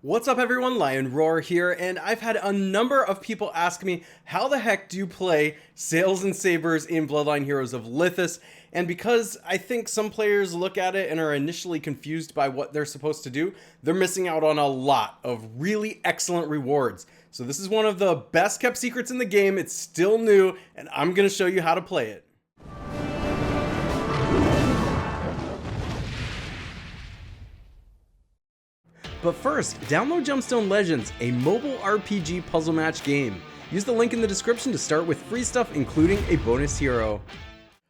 What's up everyone, Lion Roar here, and I've had a number of people ask me how the heck do you play SAILS and Sabers in Bloodline Heroes of Lithis, and because I think some players look at it and are initially confused by what they're supposed to do, they're missing out on a lot of really excellent rewards. So this is one of the best kept secrets in the game, it's still new, and I'm going to show you how to play it. But first, download Gemstone Legends, a mobile RPG puzzle match game. Use the link in the description to start with free stuff, including a bonus hero.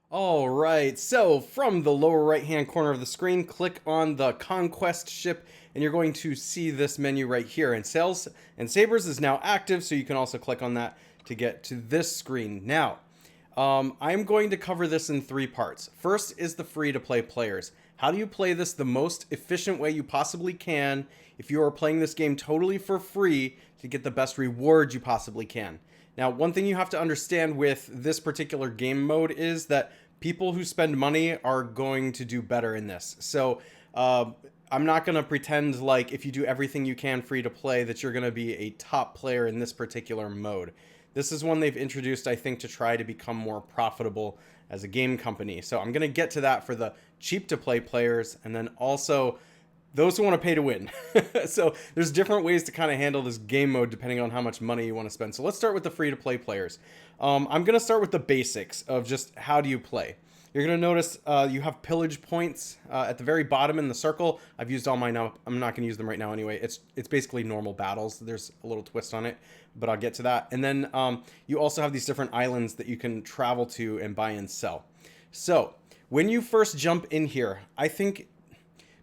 Alright, so from the lower right hand corner of the screen, click on the Conquest ship, and you're going to see this menu right here. And SAILS and Sabers is now active, so you can also click on that to get to this screen. Now, I'm going to cover this in three parts. First is the free-to-play players. How do you play this the most efficient way you possibly can if you are playing this game totally for free to get the best reward you possibly can? Now, one thing you have to understand with this particular game mode is that people who spend money are going to do better in this. So I'm not going to pretend like if you do everything you can free to play that you're going to be a top player in this particular mode. This is one they've introduced, I think, to try to become more profitable as a game company. So I'm going to get to that for the cheap to play players, and then also those who want to pay to win. So there's different ways to kind of handle this game mode depending on how much money you want to spend. So let's start with the free to play players. I'm going to start with the basics of just how do you play. You're going to notice you have pillage points at the very bottom in the circle. I've used all mine up. I'm not going to use them right now anyway. It's basically normal battles. There's a little twist on it, but I'll get to that. And then you also have these different islands that you can travel to and buy and sell. So when you first jump in here, I think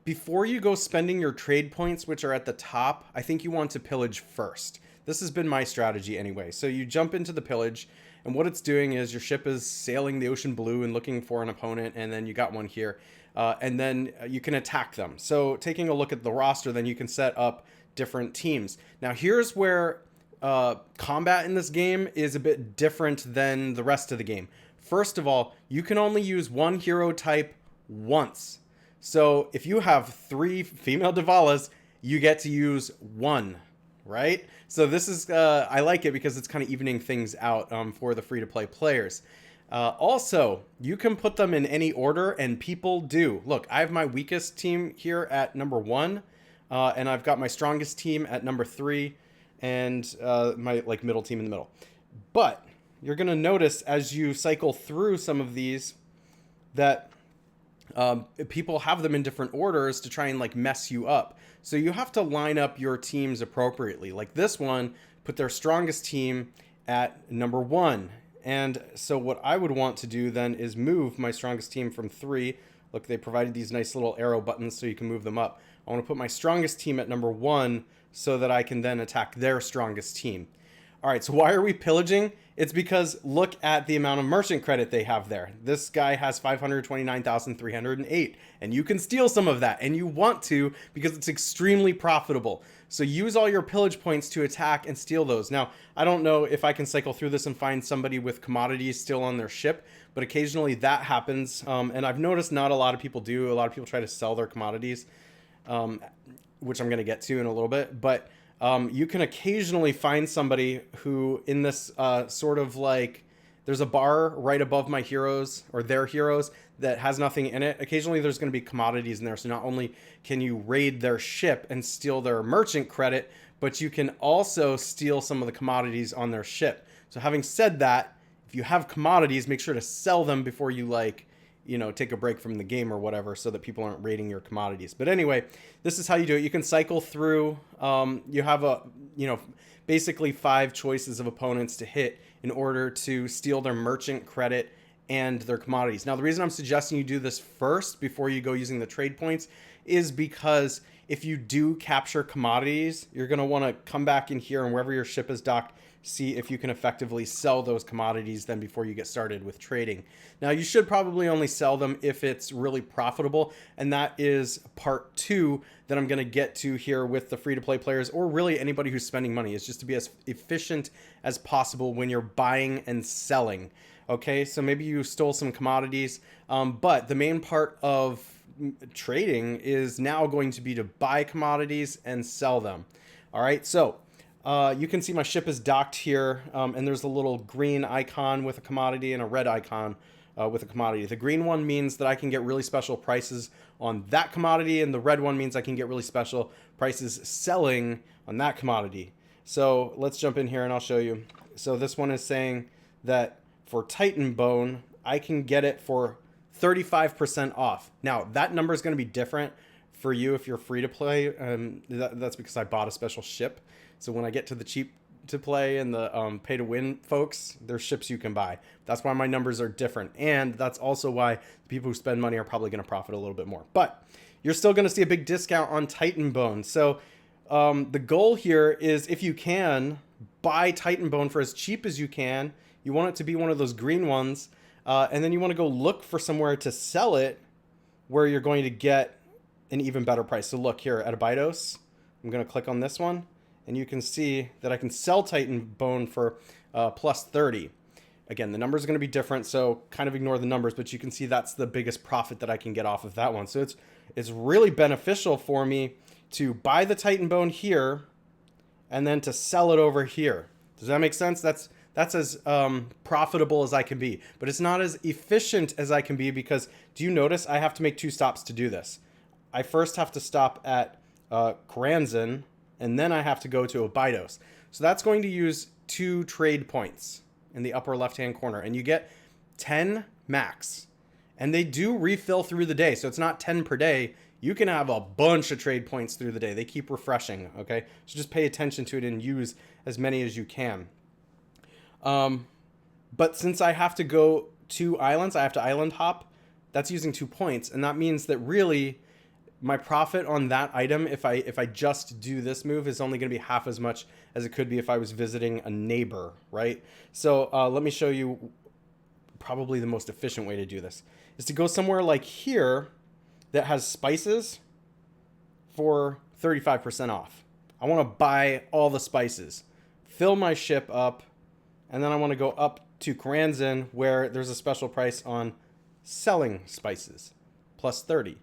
before you go spending your trade points, which are at the top, I think you want to pillage first. This has been my strategy anyway. So you jump into the pillage, and what it's doing is your ship is sailing the ocean blue and looking for an opponent, and then you got one here. And then you can attack them. So taking a look at the roster, then you can set up different teams. Now here's where combat in this game is a bit different than the rest of the game. First of all, you can only use one hero type once. So if you have 3 female Divalas, you get to use one, right? So this is, I like it because it's kind of evening things out for the free-to-play players. Also, you can put them in any order, and people do. Look, I have my weakest team here at number 1, and I've got my strongest team at number 3, and my middle team in the middle. But you're going to notice as you cycle through some of these that people have them in different orders to try and mess you up. So you have to line up your teams appropriately. Like this one, put their strongest team at number 1. And so what I would want to do then is move my strongest team from 3. Look, they provided these nice little arrow buttons so you can move them up. I want to put my strongest team at number 1 so that I can then attack their strongest team. All right, so why are we pillaging? It's because look at the amount of merchant credit they have there. This guy has 529,308, and you can steal some of that, and you want to because it's extremely profitable. So use all your pillage points to attack and steal those. Now, I don't know if I can cycle through this and find somebody with commodities still on their ship, but occasionally that happens, and I've noticed not a lot of people do. A lot of people try to sell their commodities, which I'm going to get to in a little bit, but you can occasionally find somebody who in this there's a bar right above my heroes or their heroes that has nothing in it. Occasionally there's going to be commodities in there. So not only can you raid their ship and steal their merchant credit, but you can also steal some of the commodities on their ship. So having said that, if you have commodities, make sure to sell them before you take a break from the game or whatever so that people aren't raiding your commodities. But anyway, this is how you do it. You can cycle through. You have basically 5 choices of opponents to hit in order to steal their merchant credit and their commodities. Now, the reason I'm suggesting you do this first before you go using the trade points is because if you do capture commodities, you're going to want to come back in here and wherever your ship is docked, see if you can effectively sell those commodities then before you get started with trading. Now, you should probably only sell them if it's really profitable, and that is part 2 that I'm going to get to here with the free-to-play players, or really anybody who's spending money, is just to be as efficient as possible when you're buying and selling. Okay, so maybe you stole some commodities, but the main part of trading is now going to be to buy commodities and sell them. All right, so you can see my ship is docked here, and there's a little green icon with a commodity and a red icon with a commodity. The green one means that I can get really special prices on that commodity, and the red one means I can get really special prices selling on that commodity. So let's jump in here and I'll show you. So this one is saying that for Titan bone, I can get it for 35% off. Now that number is going to be different for you if you're free to play. That's because I bought a special ship. So when I get to the cheap to play and the pay to win folks, there's ships you can buy. That's why my numbers are different. And that's also why the people who spend money are probably going to profit a little bit more. But you're still going to see a big discount on Titan bone. So the goal here is, if you can, buy Titan bone for as cheap as you can. You want it to be one of those green ones. And then you want to go look for somewhere to sell it where you're going to get an even better price. So look here at Abydos. I'm going to click on this one, and you can see that I can sell Titan bone for plus 30. Again, the numbers are going to be different, so kind of ignore the numbers, but you can see that's the biggest profit that I can get off of that one. So it's really beneficial for me to buy the Titan bone here and then to sell it over here. Does that make sense? That's as profitable as I can be, but it's not as efficient as I can be, because do you notice I have to make 2 stops to do this? I first have to stop at Karanzan, and then I have to go to Abydos. So that's going to use 2 trade points in the upper left-hand corner, and you get 10 max. And they do refill through the day, so it's not 10 per day. You can have a bunch of trade points through the day. They keep refreshing, okay? So just pay attention to it and use as many as you can. But since I have to go to islands, I have to island hop. That's using 2 points, and that means that really my profit on that item, if I just do this move, is only going to be half as much as it could be if I was visiting a neighbor, right? So let me show you probably the most efficient way to do this is to go somewhere like here that has spices for 35% off. I want to buy all the spices, fill my ship up, and then I want to go up to Karanzan where there's a special price on selling spices, plus 30.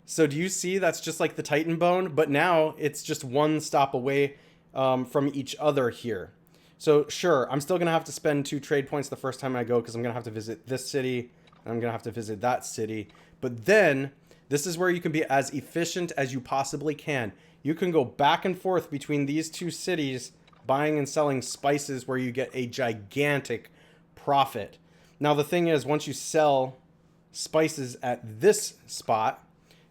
So do you see that's just like the Titan bone, but now it's just 1 stop away from each other here. So sure, I'm still going to have to spend 2 trade points the first time I go, because I'm going to have to visit this city and I'm going to have to visit that city. But then this is where you can be as efficient as you possibly can. You can go back and forth between these 2 cities buying and selling spices where you get a gigantic profit. Now the thing is, once you sell spices at this spot,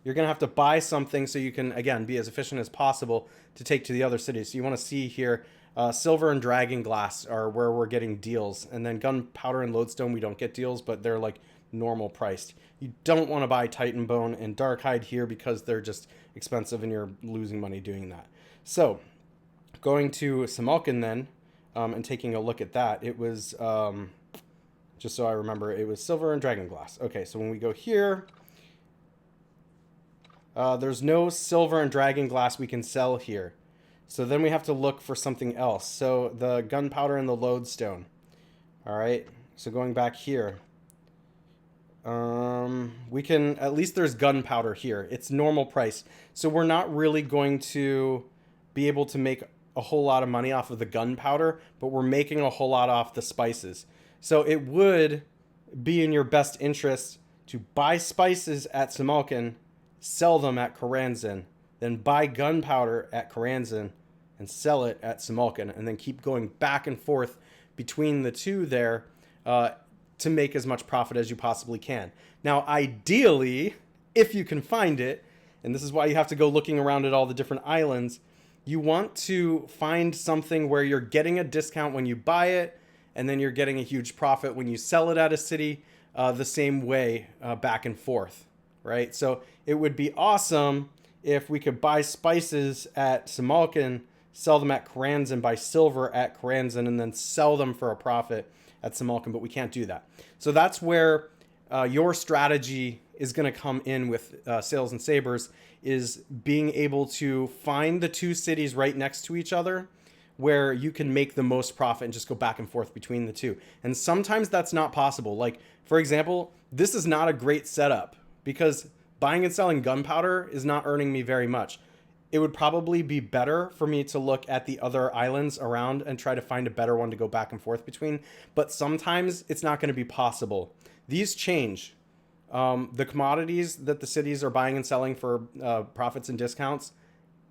you're going to have to buy something so you can, again, be as efficient as possible to take to the other cities. So you want to see here, silver and dragon glass are where we're getting deals. And then gunpowder and lodestone, we don't get deals, but they're like normal priced. You don't want to buy Titan bone and dark hide here because they're just expensive and you're losing money doing that. So going to Samalkin then, and taking a look at that, it was, just so I remember, it was silver and dragon glass. Okay, so when we go here, there's no silver and dragon glass we can sell here. So then we have to look for something else. So the gunpowder and the lodestone. All right, so going back here, we can, at least there's gunpowder here. It's normal price. So we're not really going to be able to make a whole lot of money off of the gunpowder, but we're making a whole lot off the spices. So it would be in your best interest to buy spices at Samalkin, sell them at Karanzan, then buy gunpowder at Karanzan and sell it at Samalkin, and then keep going back and forth between the 2 there to make as much profit as you possibly can. Now, ideally, if you can find it, and this is why you have to go looking around at all the different islands, you want to find something where you're getting a discount when you buy it, and then you're getting a huge profit when you sell it at a city, the same way back and forth, right? So it would be awesome if we could buy spices at Samalkin, sell them at Karanzan, buy silver at Karanzan, and then sell them for a profit at Samalkin, but we can't do that. So that's where your strategy is going to come in with SAILS and Sabers, is being able to find the 2 cities right next to each other where you can make the most profit and just go back and forth between the 2. And sometimes that's not possible. Like, for example, this is not a great setup because buying and selling gunpowder is not earning me very much. It would probably be better for me to look at the other islands around and try to find a better one to go back and forth between. But sometimes it's not going to be possible. These change. The commodities that the cities are buying and selling for profits and discounts,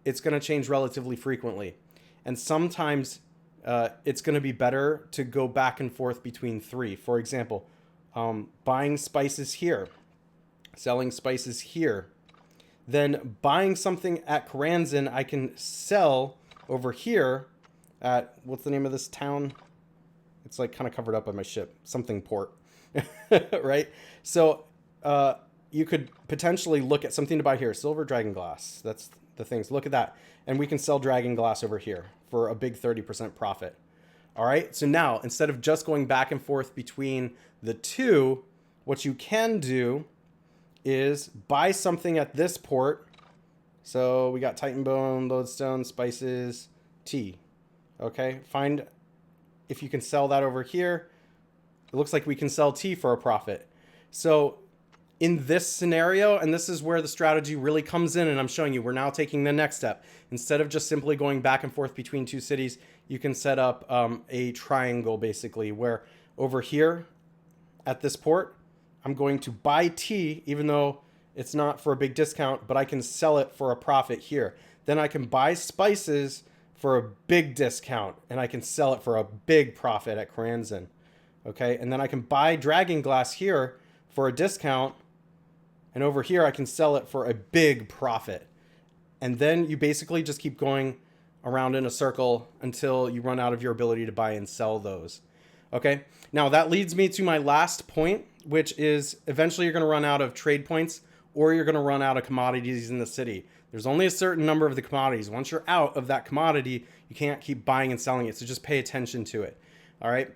it's going to change relatively frequently. And sometimes it's going to be better to go back and forth between three. For example, buying spices here, selling spices here. Then buying something at Karanzan, I can sell over here at, what's the name of this town? It's like kind of covered up by my ship, something port, right? So you could potentially look at something to buy here, silver dragon glass. That's the things. Look at that. And we can sell dragon glass over here for a big 30% profit. All right. So now instead of just going back and forth between the two, what you can do is buy something at this port. So we got Titan bone, lodestone, spices, tea. Okay. Find if you can sell that over here. It looks like we can sell tea for a profit. So in this scenario, and this is where the strategy really comes in, and I'm showing you, we're now taking the next step. Instead of just simply going back and forth between two cities, you can set up a triangle basically, where over here at this port, I'm going to buy tea, even though it's not for a big discount, but I can sell it for a profit here. Then I can buy spices for a big discount, and I can sell it for a big profit at Karanzan. Okay, and then I can buy dragon glass here for a discount, and over here I can sell it for a big profit. And then you basically just keep going around in a circle until you run out of your ability to buy and sell those. Okay, now that leads me to my last point, which is eventually you're going to run out of trade points, or you're going to run out of commodities in the city. There's only a certain number of the commodities. Once you're out of that commodity, you can't keep buying and selling it. So just pay attention to it. All right.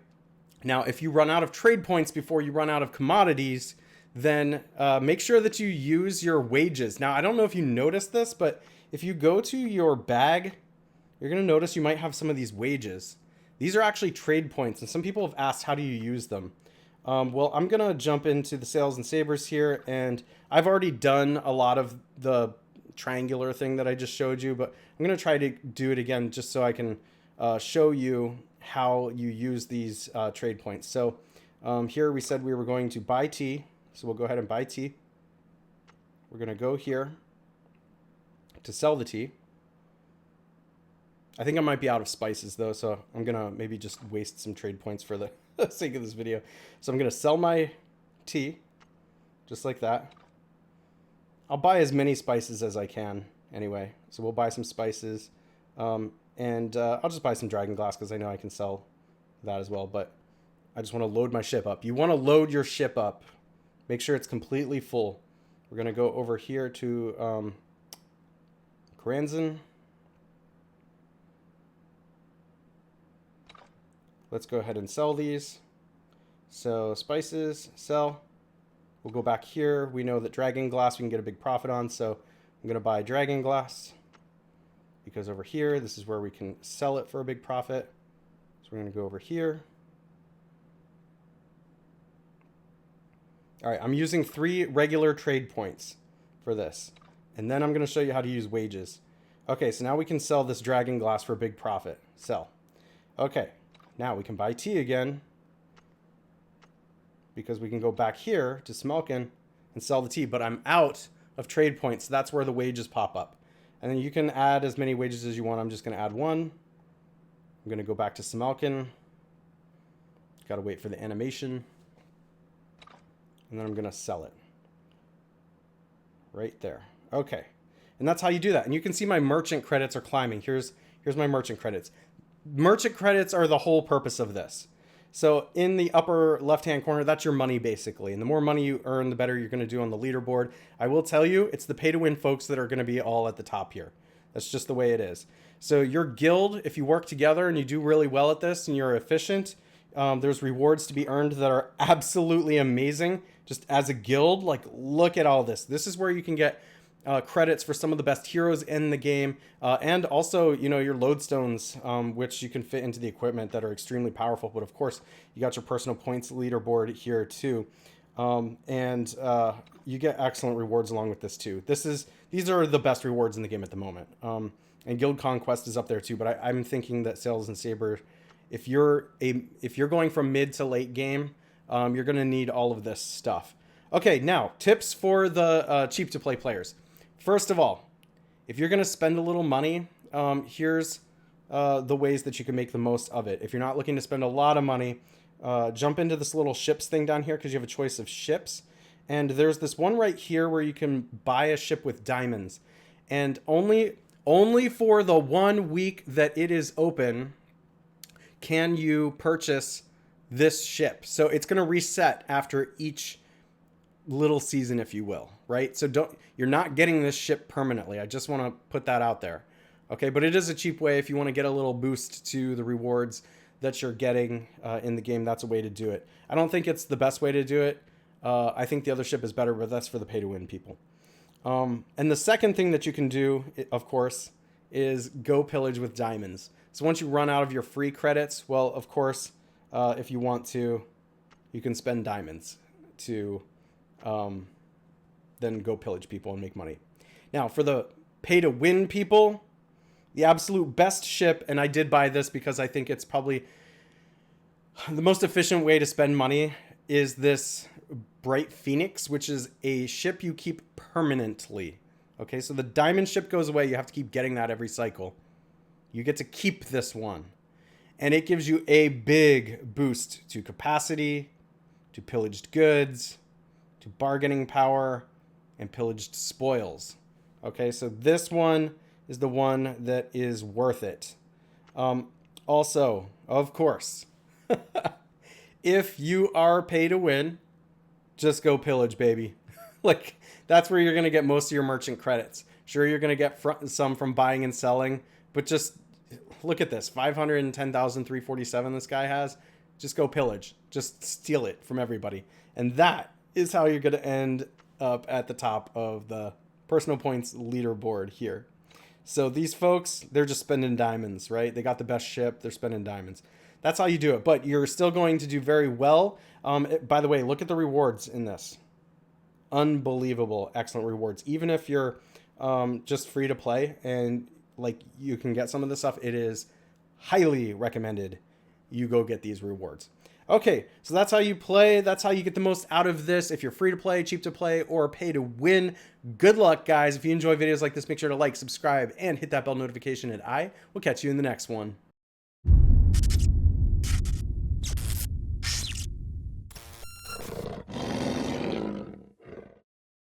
Now, if you run out of trade points before you run out of commodities, then make sure that you use your wages. Now, I don't know if you noticed this, but if you go to your bag, you're going to notice you might have some of these wages. These are actually trade points, and some people have asked, how do you use them? Well, I'm going to jump into the SAILS and Sabers here, and I've already done a lot of the triangular thing that I just showed you, but I'm going to try to do it again just so I can show you how you use these trade points. So here we said we were going to buy tea, so we'll go ahead and buy tea. We're going to go here to sell the tea. I think I might be out of spices though, so I'm going to maybe just waste some trade points for the sake of this video. So I'm going to sell my tea, just like that. I'll buy as many spices as I can anyway. So we'll buy some spices. And I'll just buy some dragon glass because I know I can sell that as well. But I just want to load my ship up. You want to load your ship up. Make sure it's completely full. We're going to go over here to Karanzan. Let's go ahead and sell these. So spices, sell. We'll go back here. We know that dragon glass we can get a big profit on. So I'm going to buy dragon glass. Because over here, this is where we can sell it for a big profit. So we're going to go over here. All right, I'm using 3 regular trade points for this. And then I'm going to show you how to use wages. Okay, so now we can sell this dragon glass for a big profit. Sell. Okay, now we can buy tea again. Because we can go back here to Smelkin and sell the tea. But I'm out of trade points, so that's where the wages pop up. And then you can add as many wages as you want. I'm just going to add 1. I'm going to go back to Smelkin. Got to wait for the animation. And then I'm going to sell it. Right there. Okay. And that's how you do that. And you can see my merchant credits are climbing. Here's my merchant credits. Merchant credits are the whole purpose of this. So in the upper left-hand corner, that's your money basically. And the more money you earn, the better you're going to do on the leaderboard. I will tell you, it's the pay-to-win folks that are going to be all at the top here. That's just the way it is. So your guild, if you work together and you do really well at this and you're efficient, there's rewards to be earned that are absolutely amazing. Just as a guild, like look at all this. This is where you can get credits for some of the best heroes in the game, and also, you know, your lodestones, which you can fit into the equipment that are extremely powerful. But of course, you got your personal points leaderboard here too. and you get excellent rewards along with this too. These are the best rewards in the game at the moment. And Guild Conquest is up there too, but I'm thinking that SAILS and Saber, if you're going from mid to late game, you're going to need all of this stuff. Okay, now tips for the cheap to play players. First of all, if you're going to spend a little money, here's the ways that you can make the most of it. If you're not looking to spend a lot of money, jump into this little ships thing down here because you have a choice of ships. And there's this one right here where you can buy a ship with diamonds. And only for the 1 week that it is open can you purchase this ship. So it's going to reset after each little season, if you will, right? So you're not getting this ship permanently. I just want to put that out there. Okay, but it is a cheap way if you want to get a little boost to the rewards that you're getting in the game. That's a way to do it. I don't think it's the best way to do it. I think the other ship is better, but that's for the pay-to-win people. And the second thing that you can do, of course, is go pillage with diamonds. So once you run out of your free credits, well, of course, if you want to, you can spend diamonds to then go pillage people and make money. Now, for the pay-to-win people, the absolute best ship, and I did buy this because I think it's probably the most efficient way to spend money, is this Bright Phoenix, which is a ship you keep permanently. Okay, so the diamond ship goes away. You have to keep getting that every cycle. You get to keep this one. And it gives you a big boost to capacity, to pillaged goods, to bargaining power, and pillaged spoils. Okay, so this one is the one that is worth it. Also, of course, if you are pay to win, just go pillage, baby. Like, that's where you're going to get most of your merchant credits. Sure, you're going to get some from buying and selling, but just look at this. 510,347 this guy has. Just go pillage. Just steal it from everybody. And that is how you're going to end up at the top of the personal points leaderboard here. So these folks, they're just spending diamonds, right? They got the best ship. They're spending diamonds. That's how you do it. But you're still going to do very well. By the way, look at the rewards in this. Unbelievable, excellent rewards. Even if you're just free to play and like you can get some of this stuff, it is highly recommended you go get these rewards. Okay, so that's how you play. That's how you get the most out of this. If you're free to play, cheap to play, or pay to win, good luck, guys. If you enjoy videos like this, make sure to like, subscribe, and hit that bell notification, and I will catch you in the next one.